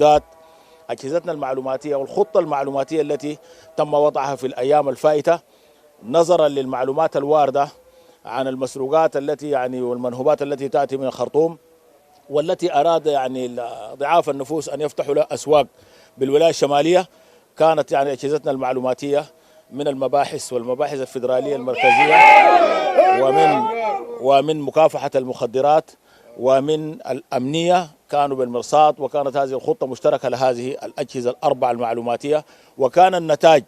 ذات أجهزتنا المعلوماتية والخطة المعلوماتية التي تم وضعها في الأيام الفائتة نظرا للمعلومات الواردة عن المسروقات التي والمنهوبات التي تأتي من الخرطوم، والتي أراد ضعاف النفوس أن يفتحوا له أسواق بالولاية الشمالية. كانت أجهزتنا المعلوماتية من المباحث والمباحث الفيدرالية المركزية ومن مكافحة المخدرات ومن الأمنية كانوا بالمرصاد، وكانت هذه الخطة مشتركة لهذه الأجهزة الأربع المعلوماتية. وكان النتاج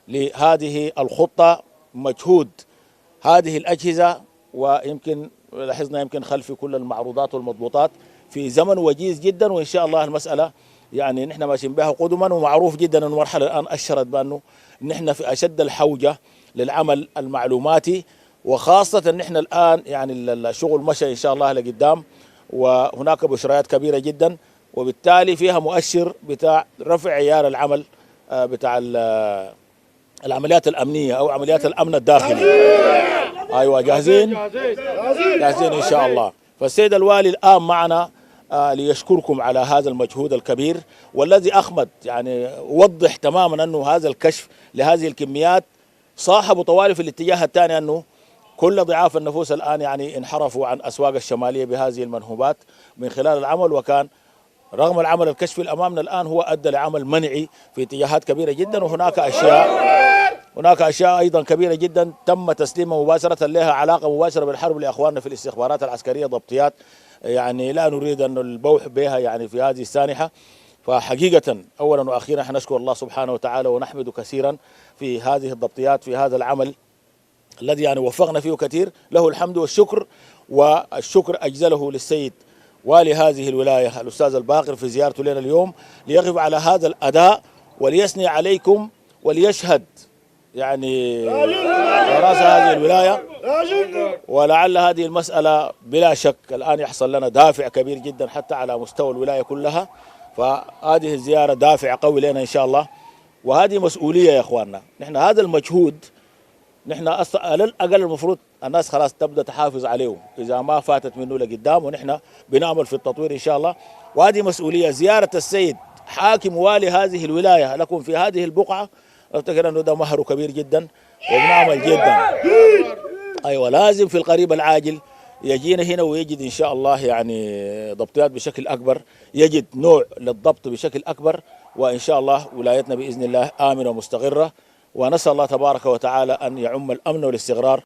لهذه الخطة مجهود هذه الأجهزة، ويمكن لاحظنا يمكن خلف كل المعروضات والمضبوطات في زمن وجيز جدا، وإن شاء الله المسألة نحن ماشيين بها قدما. ومعروف جدا أن المرحلة الآن أشرت بأنه نحن في أشد الحوجة للعمل المعلوماتي، وخاصة نحن الآن الشغل مشى إن شاء الله لقدام، وهناك بشريات كبيرة جدا، وبالتالي فيها مؤشر بتاع رفع عيار العمل بتاع العمليات الأمنية أو عمليات الأمن الداخلي. أيوة جاهزين إن شاء الله. فالسيد الوالي الآن معنا ليشكركم على هذا المجهود الكبير، والذي أخمد وضح تماما أنه هذا الكشف لهذه الكميات صاحبوا طوالي في الاتجاه الثاني، أنه كل ضعاف النفوس الآن انحرفوا عن أسواق الشمالية بهذه المنهوبات من خلال العمل. وكان رغم العمل الكشفي الأمامنا الآن هو أدى لعمل منعي في اتجاهات كبيرة جدا، وهناك أشياء أيضا كبيرة جدا تم تسليمها مباشرة لها علاقة مباشرة بالحرب لأخواننا في الاستخبارات العسكرية، ضبطيات لا نريد أن البوح بها في هذه السانحة. فحقيقة أولا وأخيرا نشكر الله سبحانه وتعالى ونحمد كثيرا في هذه الضبطيات في هذا العمل الذي وفقنا فيه كثير، له الحمد والشكر. والشكر أجزله للسيد والي هذه الولاية الأستاذ الباقر في زيارته لنا اليوم ليقف على هذا الأداء وليثني عليكم وليشهد رأس هذه الولاية. ولعل هذه المسألة بلا شك الآن يحصل لنا دافع كبير جدا حتى على مستوى الولاية كلها، فهذه الزيارة دافع قوي لنا إن شاء الله، وهذه مسؤولية يا إخواننا. نحن هذا المجهود نحن على الأقل المفروض الناس خلاص تبدأ تحافظ عليه إذا ما فاتت منه لقدام، ونحن بنعمل في التطوير إن شاء الله. وهذه مسؤولية. زيارة السيد حاكم والي هذه الولاية لكم في هذه البقعة أفتكر أنه ده مهر كبير جدا وبنعمل جدا. أيوة لازم في القريب العاجل يجينا هنا ويجد إن شاء الله ضبطيات بشكل أكبر، يجد نوع للضبط بشكل أكبر، وإن شاء الله ولايتنا بإذن الله آمنة ومستقرة، ونسأل الله تبارك وتعالى أن يعم الأمن والاستقرار